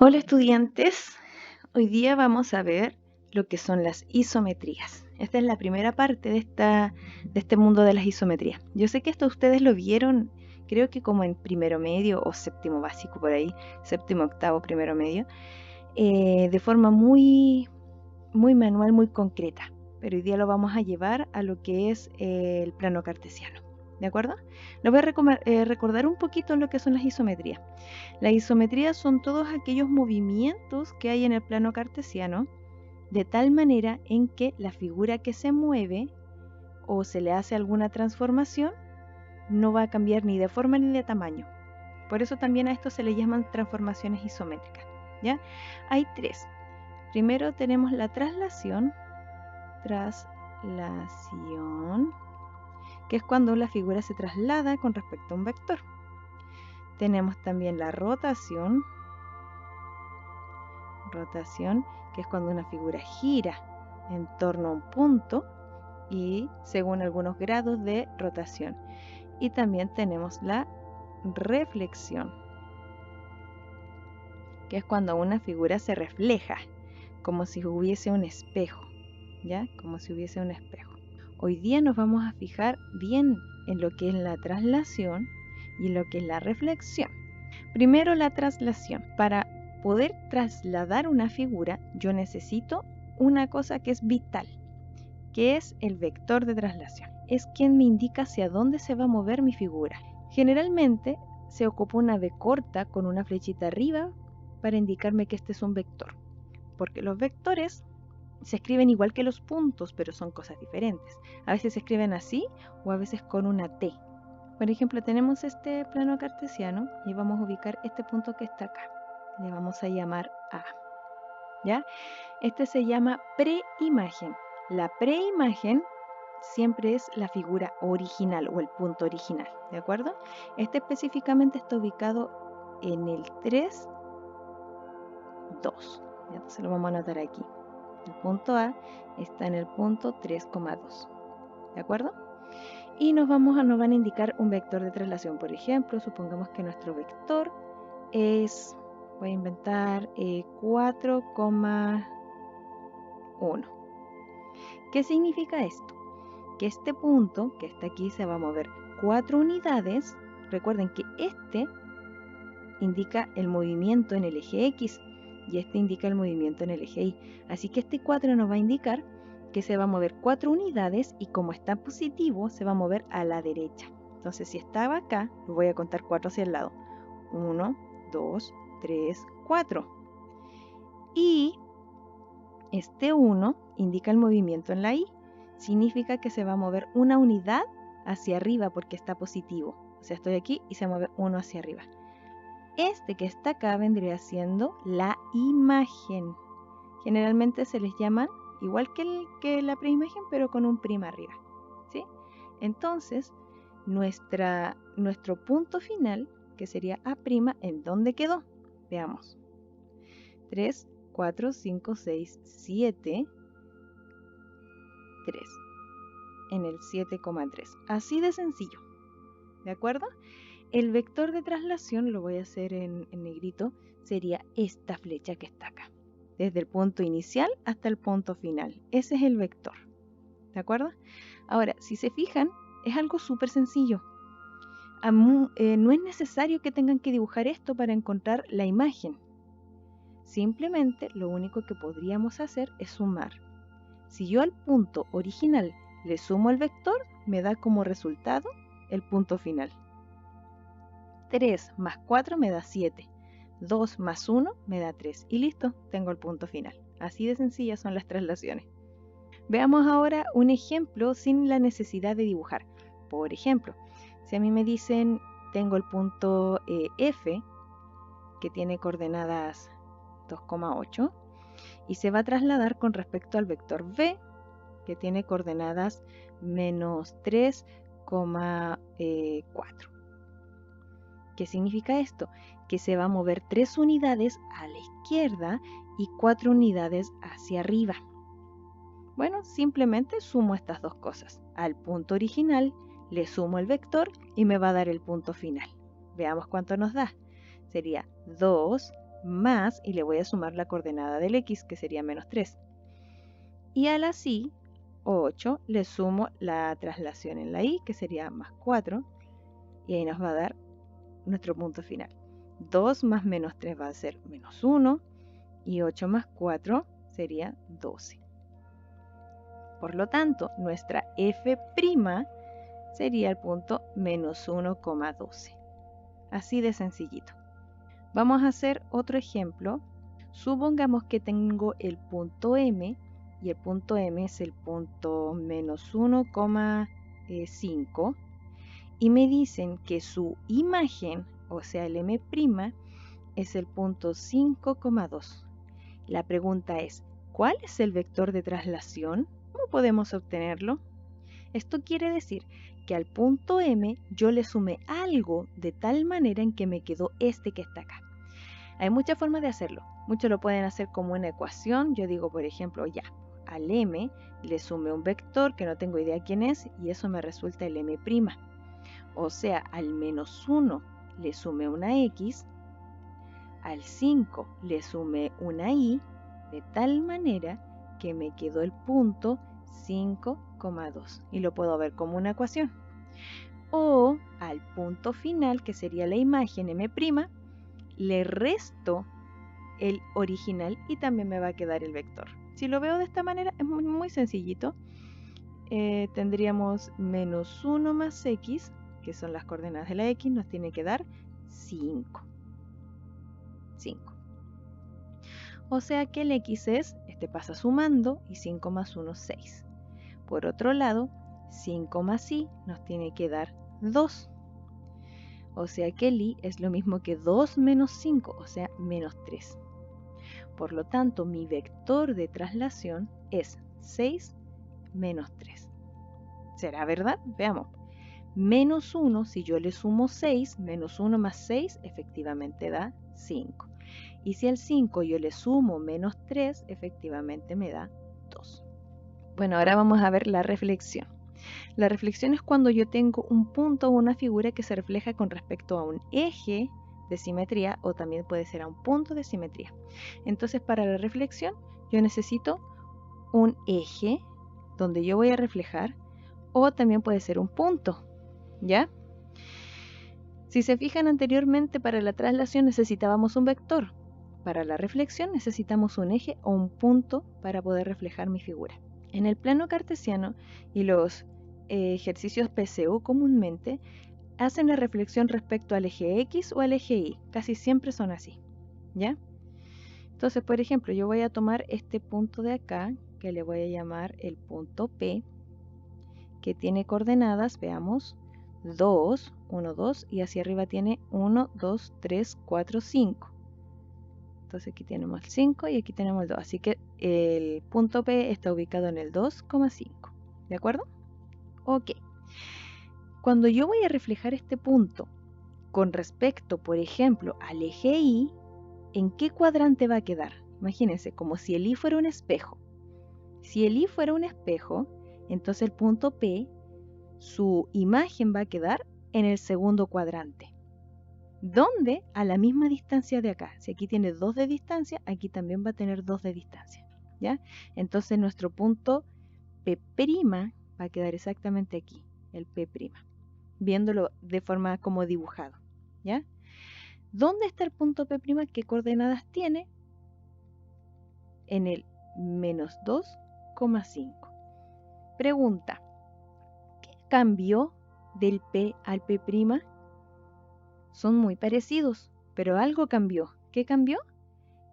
Hola estudiantes, hoy día vamos a ver lo que son las isometrías. Esta es la primera parte de este mundo de las isometrías. Yo sé que esto ustedes lo vieron, creo que como en primero medio o séptimo básico por ahí, séptimo, octavo, primero medio, de forma muy manual, muy concreta. Pero hoy día lo vamos a llevar a lo que es el plano cartesiano. ¿De acuerdo? Les voy a recordar un poquito lo que son las isometrías. Las isometrías son todos aquellos movimientos que hay en el plano cartesiano, de tal manera en que la figura que se mueve o se le hace alguna transformación no va a cambiar ni de forma ni de tamaño. Por eso también a esto se le llaman transformaciones isométricas. ¿Ya? Hay tres. Primero tenemos la traslación, que es cuando la figura se traslada con respecto a un vector. Tenemos también la rotación, que es cuando una figura gira en torno a un punto y según algunos grados de rotación. Y también tenemos la reflexión, que es cuando una figura se refleja, como si hubiese un espejo, ¿ya? Como si hubiese un espejo. Hoy día nos vamos a fijar bien en lo que es la traslación y lo que es la reflexión. Primero la traslación. Para poder trasladar una figura, yo necesito una cosa que es vital, que es el vector de traslación. Es quien me indica hacia dónde se va a mover mi figura. Generalmente se ocupa una B corta con una flechita arriba para indicarme que este es un vector, porque los vectores se escriben igual que los puntos, pero son cosas diferentes. A veces se escriben así o a veces con una T. Por ejemplo, tenemos este plano cartesiano y vamos a ubicar este punto que está acá. Le vamos a llamar A. ¿Ya? Este se llama preimagen. La preimagen siempre es la figura original o el punto original, ¿de acuerdo? Este específicamente está ubicado en el 3, 2. Entonces lo vamos a anotar aquí. El punto A está en el punto 3,2. ¿De acuerdo? Y nos van a indicar un vector de traslación. Por ejemplo, supongamos que nuestro vector es, voy a inventar, 4,1. ¿Qué significa esto? Que este punto que está aquí se va a mover 4 unidades. Recuerden que este indica el movimiento en el eje X y este indica el movimiento en el eje Y. Así que este 4 nos va a indicar que se va a mover 4 unidades y como está positivo se va a mover a la derecha. Entonces si estaba acá, lo voy a contar 4 hacia el lado. 1, 2, 3, 4. Y este 1 indica el movimiento en la Y. Significa que se va a mover una unidad hacia arriba porque está positivo. O sea, estoy aquí y se mueve 1 hacia arriba. Este que está acá vendría siendo la imagen. Generalmente se les llaman igual que la preimagen, pero con un prima arriba, ¿sí? Entonces, nuestro punto final, que sería A', ¿en dónde quedó? Veamos. 3, 4, 5, 6, 7, 3. En el 7,3. Así de sencillo, ¿de acuerdo? El vector de traslación, lo voy a hacer en negrito, sería esta flecha que está acá. Desde el punto inicial hasta el punto final. Ese es el vector. ¿De acuerdo? Ahora, si se fijan, es algo súper sencillo. No es necesario que tengan que dibujar esto para encontrar la imagen. Simplemente lo único que podríamos hacer es sumar. Si yo al punto original le sumo el vector, me da como resultado el punto final. 3 más 4 me da 7. 2 más 1 me da 3. Y listo, tengo el punto final. Así de sencillas son las traslaciones. Veamos ahora un ejemplo sin la necesidad de dibujar. Por ejemplo, si a mí me dicen, tengo el punto F, que tiene coordenadas 2,8, y se va a trasladar con respecto al vector V, que tiene coordenadas menos 3,4. ¿Qué significa esto? Que se va a mover 3 unidades a la izquierda y 4 unidades hacia arriba. Bueno, simplemente sumo estas dos cosas. Al punto original le sumo el vector y me va a dar el punto final. Veamos cuánto nos da. Sería 2 más, y le voy a sumar la coordenada del x, que sería menos 3. Y a la y, 8, le sumo la traslación en la y, que sería más 4, y ahí nos va a dar nuestro punto final. 2 más menos 3 va a ser menos 1, y 8 más 4 sería 12. Por lo tanto, nuestra f' sería el punto menos 1,12. Así de sencillito. Vamos a hacer otro ejemplo. Supongamos que tengo el punto M, y el punto M es el punto menos 1,5, y me dicen que su imagen, o sea el M', es el punto 5,2. La pregunta es, ¿cuál es el vector de traslación? ¿Cómo podemos obtenerlo? Esto quiere decir que al punto M yo le sumé algo de tal manera en que me quedó este que está acá. Hay muchas formas de hacerlo. Muchos lo pueden hacer como una ecuación. Yo digo, por ejemplo, ya, al M le sumé un vector que no tengo idea quién es, y eso me resulta el M'. O sea, al menos 1 le sumé una X, al 5 le sumé una Y, de tal manera que me quedó el punto 5,2, y lo puedo ver como una ecuación. O al punto final, que sería la imagen M', le resto el original y también me va a quedar el vector. Si lo veo de esta manera, es muy sencillito. Tendríamos menos 1 más x, que son las coordenadas de la x, nos tiene que dar 5. O sea que el x es, este pasa sumando, y 5 más 1, 6. Por otro lado, 5 más y nos tiene que dar 2. O sea que el y es lo mismo que 2 menos 5, o sea, menos 3. Por lo tanto, mi vector de traslación es 6 menos 3. ¿Será verdad? Veamos. Menos 1, si yo le sumo 6, menos 1 más 6, efectivamente da 5. Y si al 5 yo le sumo menos 3, efectivamente me da 2. Bueno, ahora vamos a ver la reflexión. La reflexión es cuando yo tengo un punto o una figura que se refleja con respecto a un eje de simetría, o también puede ser a un punto de simetría. Entonces, para la reflexión yo necesito un eje donde yo voy a reflejar, o también puede ser un punto, ¿ya? Si se fijan, anteriormente para la traslación necesitábamos un vector. Para la reflexión necesitamos un eje o un punto para poder reflejar mi figura. En el plano cartesiano y los ejercicios PCU comúnmente hacen la reflexión respecto al eje X o al eje Y. Casi siempre son así, ¿ya? Entonces, por ejemplo, yo voy a tomar este punto de acá, que le voy a llamar el punto P, que tiene coordenadas, veamos, 2, 1, 2, y hacia arriba tiene 1, 2, 3, 4, 5. Entonces aquí tenemos el 5 y aquí tenemos el 2. Así que el punto P está ubicado en el 2,5. ¿De acuerdo? Ok. Cuando yo voy a reflejar este punto con respecto, por ejemplo, al eje Y, ¿en qué cuadrante va a quedar? Imagínense, como si el Y fuera un espejo. Si el Y fuera un espejo, entonces el punto P, su imagen va a quedar en el segundo cuadrante. ¿Dónde? A la misma distancia de acá. Si aquí tiene 2 de distancia, aquí también va a tener 2 de distancia, ¿ya? Entonces nuestro punto P' va a quedar exactamente aquí, el P', viéndolo de forma como dibujado, ¿ya? ¿Dónde está el punto P'? ¿Qué coordenadas tiene? En el menos 2,5. Pregunta, ¿qué cambió del P al P'? Son muy parecidos, pero algo cambió. ¿Qué cambió?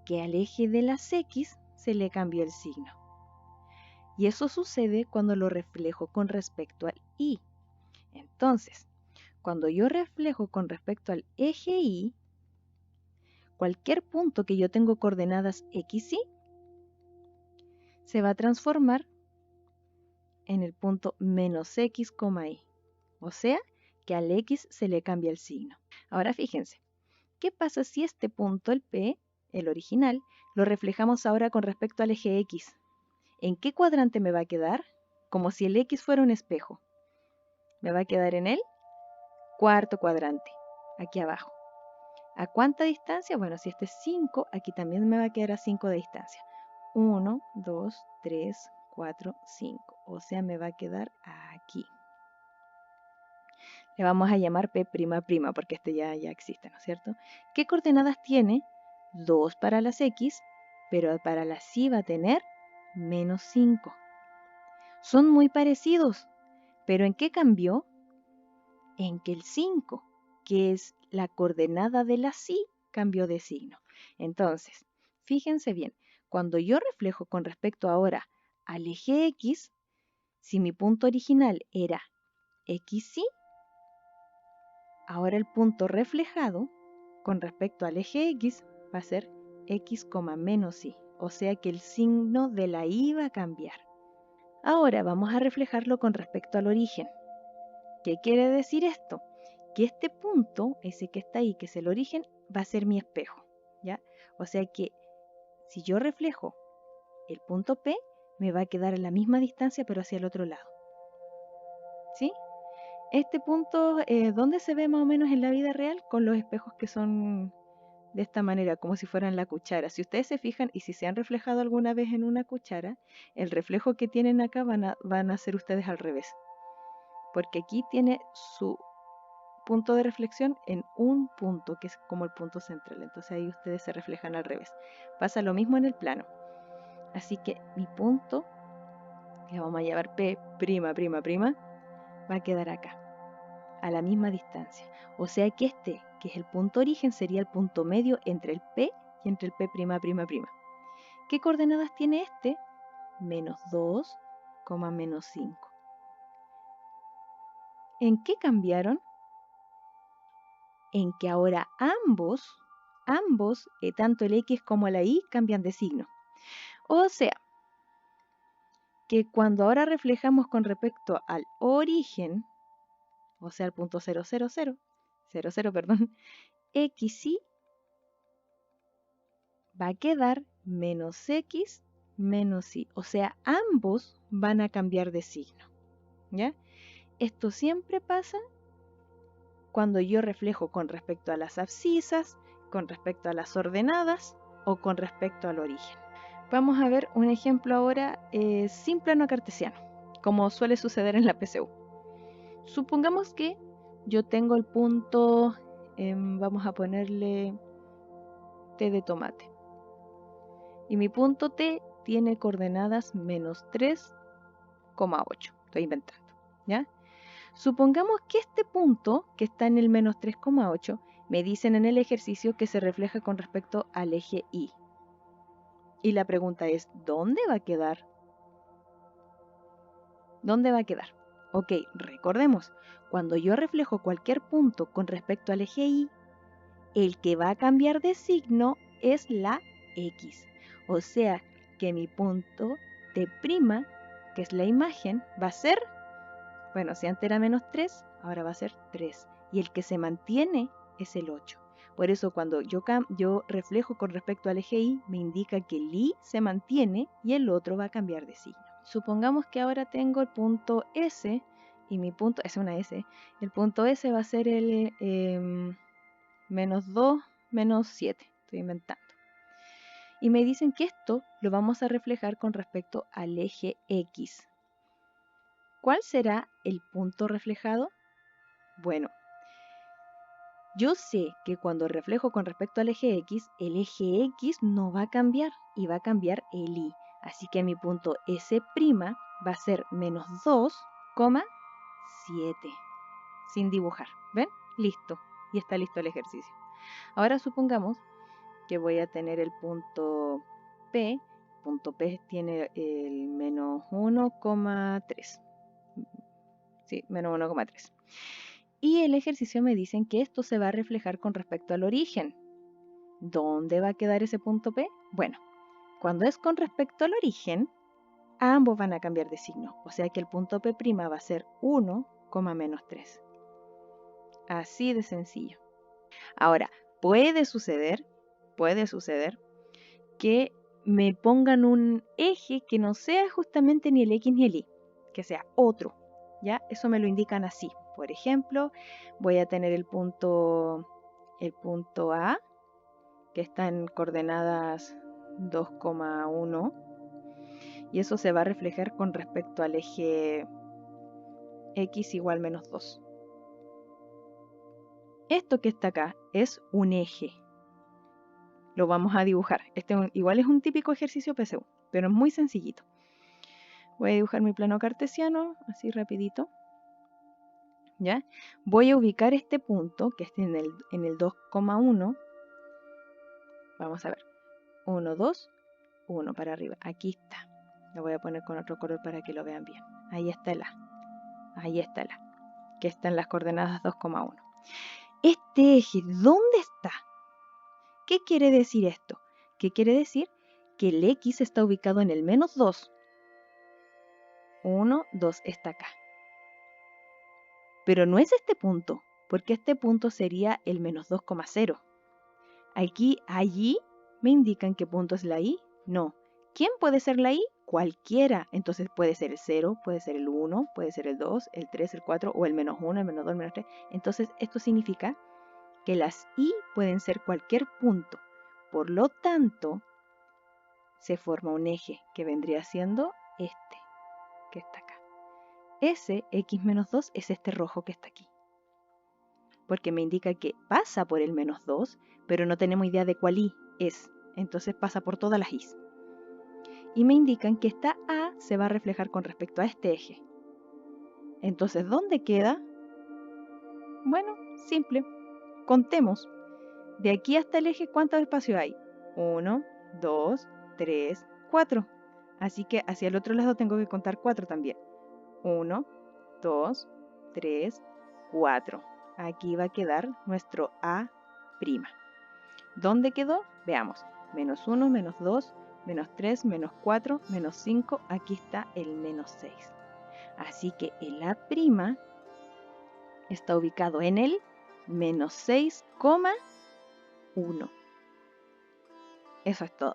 Que al eje de las X se le cambió el signo. Y eso sucede cuando lo reflejo con respecto al Y. Entonces, cuando yo reflejo con respecto al eje Y, cualquier punto que yo tengo coordenadas X, Y, se va a transformar en el punto menos X, Y. O sea, que al X se le cambia el signo. Ahora fíjense, ¿qué pasa si este punto, el P, el original, lo reflejamos ahora con respecto al eje X? ¿En qué cuadrante me va a quedar? Como si el X fuera un espejo. Me va a quedar en el cuarto cuadrante, aquí abajo. ¿A cuánta distancia? Bueno, si este es 5, aquí también me va a quedar a 5 de distancia. 1, 2, 3, 4, 5. O sea, me va a quedar aquí. Le vamos a llamar P'' porque este ya existe, ¿no es cierto? ¿Qué coordenadas tiene? 2 para las X, pero para las Y va a tener menos 5. Son muy parecidos, pero ¿en qué cambió? En que el 5, que es la coordenada de la Y, cambió de signo. Entonces, fíjense bien, cuando yo reflejo con respecto ahora al eje X, si mi punto original era XY, ahora el punto reflejado con respecto al eje X va a ser X, menos Y, o sea que el signo de la Y va a cambiar. Ahora vamos a reflejarlo con respecto al origen. ¿Qué quiere decir esto? Que este punto, ese que está ahí, que es el origen, va a ser mi espejo, ¿ya? O sea que si yo reflejo el punto P, me va a quedar a la misma distancia, pero hacia el otro lado, ¿sí? Este punto, ¿dónde se ve más o menos en la vida real? Con los espejos que son de esta manera, como si fueran la cuchara. Si ustedes se fijan y si se han reflejado alguna vez en una cuchara, el reflejo que tienen acá van a ser ustedes al revés. Porque aquí tiene su punto de reflexión en un punto, que es como el punto central. Entonces ahí ustedes se reflejan al revés. Pasa lo mismo en el plano. Así que mi punto, que vamos a llamar P', va a quedar acá, a la misma distancia. O sea que este, que es el punto origen, sería el punto medio entre el P y entre el P'. ¿Qué coordenadas tiene este? Menos 2, menos 5. ¿En qué cambiaron? En que ahora ambos, tanto el X como la Y, cambian de signo. O sea, que cuando ahora reflejamos con respecto al origen, o sea, al punto 0, perdón, XY va a quedar menos X menos Y. O sea, ambos van a cambiar de signo, ¿ya? Esto siempre pasa cuando yo reflejo con respecto a las abscisas, con respecto a las ordenadas o con respecto al origen. Vamos a ver un ejemplo ahora sin plano cartesiano, como suele suceder en la PSU. Supongamos que yo tengo el punto, vamos a ponerle T de tomate. Y mi punto T tiene coordenadas menos 3,8. Estoy inventando, ¿ya? Supongamos que este punto, que está en el menos 3,8, me dicen en el ejercicio que se refleja con respecto al eje Y. Y la pregunta es, ¿dónde va a quedar? ¿Dónde va a quedar? Ok, recordemos, cuando yo reflejo cualquier punto con respecto al eje Y, el que va a cambiar de signo es la X. O sea que mi punto T', que es la imagen, va a ser, bueno, si antes era menos 3, ahora va a ser 3. Y el que se mantiene es el 8. Por eso cuando yo reflejo con respecto al eje Y, me indica que el Y se mantiene y el otro va a cambiar de signo. Supongamos que ahora tengo el punto S y mi punto, es una S, el punto S va a ser el menos 2, menos 7, estoy inventando. Y me dicen que esto lo vamos a reflejar con respecto al eje X. ¿Cuál será el punto reflejado? Bueno, yo sé que cuando reflejo con respecto al eje X no va a cambiar y va a cambiar el Y. Así que mi punto S' va a ser menos 2,7. Sin dibujar. ¿Ven? Listo. Y está listo el ejercicio. Ahora supongamos que voy a tener el punto P. Punto P tiene el menos 1,3. Sí, menos 1,3. Y el ejercicio me dicen que esto se va a reflejar con respecto al origen. ¿Dónde va a quedar ese punto P? Bueno, cuando es con respecto al origen, ambos van a cambiar de signo. O sea que el punto P' va a ser 1, menos 3. Así de sencillo. Ahora, puede suceder que me pongan un eje que no sea justamente ni el X ni el Y, que sea otro, ¿ya? Eso me lo indican así. Por ejemplo, voy a tener el punto el punto A, que está en coordenadas 2,1, y eso se va a reflejar con respecto al eje x igual menos 2. Esto que está acá es un eje. Lo vamos a dibujar. Igual es un típico ejercicio PSU, pero es muy sencillito. Voy a dibujar mi plano cartesiano, así rapidito. ¿Ya? Voy a ubicar este punto, que esté en el 2,1. Vamos a ver. 1, 2, 1 para arriba. Aquí está. Lo voy a poner con otro color para que lo vean bien. Ahí está el A. Ahí está el A, que está en las coordenadas 2,1. Este eje, ¿dónde está? ¿Qué quiere decir esto? ¿Qué quiere decir? Que el X está ubicado en el menos 2. 1, 2 está acá. Pero no es este punto, porque este punto sería el menos 2,0. Allí me indican qué punto es la Y. No. ¿Quién puede ser la Y? Cualquiera. Entonces puede ser el 0, puede ser el 1, puede ser el 2, el 3, el 4 o el menos 1, el menos 2, el menos 3. Entonces esto significa que las Y pueden ser cualquier punto. Por lo tanto, se forma un eje que vendría siendo este, que está acá. Ese x menos 2 es este rojo que está aquí. Porque me indica que pasa por el menos 2, pero no tenemos idea de cuál y es. Entonces pasa por todas las i's. Y me indican que esta A se va a reflejar con respecto a este eje. Entonces, ¿dónde queda? Bueno, simple. Contemos. De aquí hasta el eje, ¿cuánto espacio hay? 1, 2, 3, 4. Así que hacia el otro lado tengo que contar 4 también. 1, 2, 3, 4. Aquí va a quedar nuestro A'. ¿Dónde quedó? Veamos. Menos 1, menos 2, menos 3, menos 4, menos 5. Aquí está el menos 6. Así que el A' está ubicado en el menos 6,1. Eso es todo.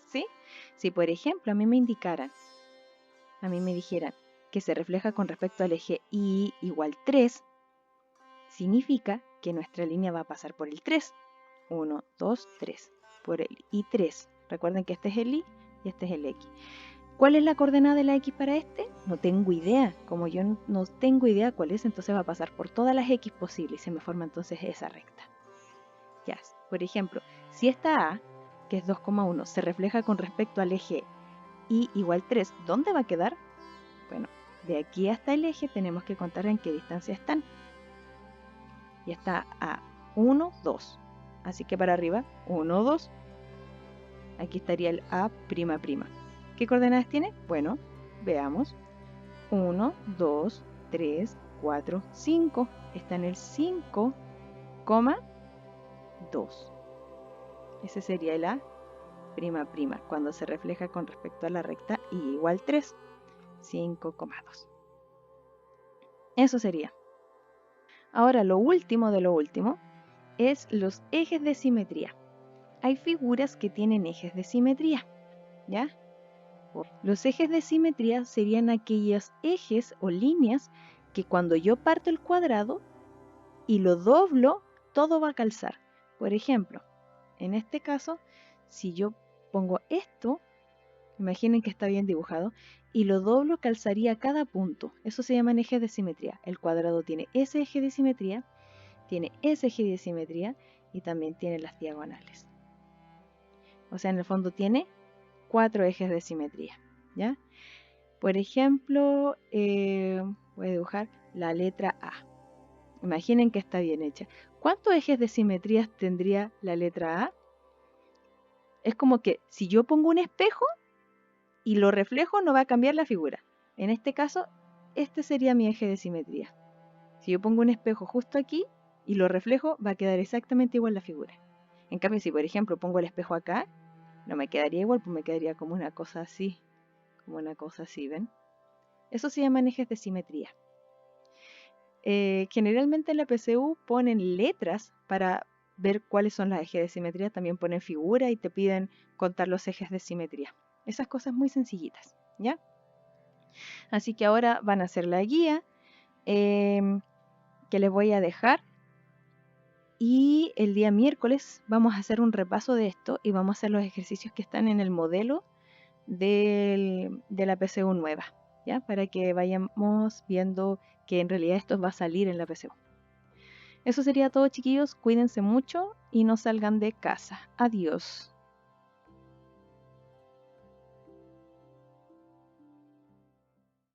¿Sí? Si por ejemplo a mí me dijeran que se refleja con respecto al eje Y igual 3, significa que nuestra línea va a pasar por el 3. 1, 2, 3. Por el I3. Recuerden que este es el I y este es el X. ¿Cuál es la coordenada de la X para este? No tengo idea. Como yo no tengo idea cuál es, entonces va a pasar por todas las X posibles y se me forma entonces esa recta. Ya, por ejemplo, si esta A, que es 2,1, se refleja con respecto al eje Y igual 3, ¿dónde va a quedar? Bueno, de aquí hasta el eje tenemos que contar en qué distancia están. Y está a 1, 2. Así que para arriba, 1, 2. Aquí estaría el A''. ¿Qué coordenadas tiene? Bueno, veamos. 1, 2, 3, 4, 5. Está en el 5,2. Ese sería el A', cuando se refleja con respecto a la recta Y igual 3. 5,2. Eso sería. Ahora, lo último de lo último es los ejes de simetría. Hay figuras que tienen ejes de simetría, ¿ya? Los ejes de simetría serían aquellos ejes o líneas que cuando yo parto el cuadrado y lo doblo, todo va a calzar. Por ejemplo, en este caso, si yo pongo esto, imaginen que está bien dibujado, y lo doblo, calzaría cada punto. Eso se llaman ejes de simetría. El cuadrado tiene ese eje de simetría, tiene ese eje de simetría y también tiene las diagonales. O sea, en el fondo tiene 4 ejes de simetría, ¿ya? Por ejemplo, voy a dibujar la letra A. Imaginen que está bien hecha. ¿Cuántos ejes de simetría tendría la letra A? Es como que si yo pongo un espejo y lo reflejo, no va a cambiar la figura. En este caso, este sería mi eje de simetría. Si yo pongo un espejo justo aquí y lo reflejo, va a quedar exactamente igual la figura. En cambio, si por ejemplo pongo el espejo acá, no me quedaría igual, pues me quedaría como una cosa así. ¿Ven? Eso se llaman ejes de simetría. Generalmente en la PSU ponen letras para ver cuáles son los ejes de simetría. También ponen figura y te piden contar los ejes de simetría. Esas cosas muy sencillitas, ¿ya? Así que ahora van a hacer la guía que les voy a dejar. Y el día miércoles vamos a hacer un repaso de esto y vamos a hacer los ejercicios que están en el modelo de la PSU nueva, ¿ya? Para que vayamos viendo que en realidad esto va a salir en la PSU. Eso sería todo, chiquillos. Cuídense mucho y no salgan de casa. Adiós.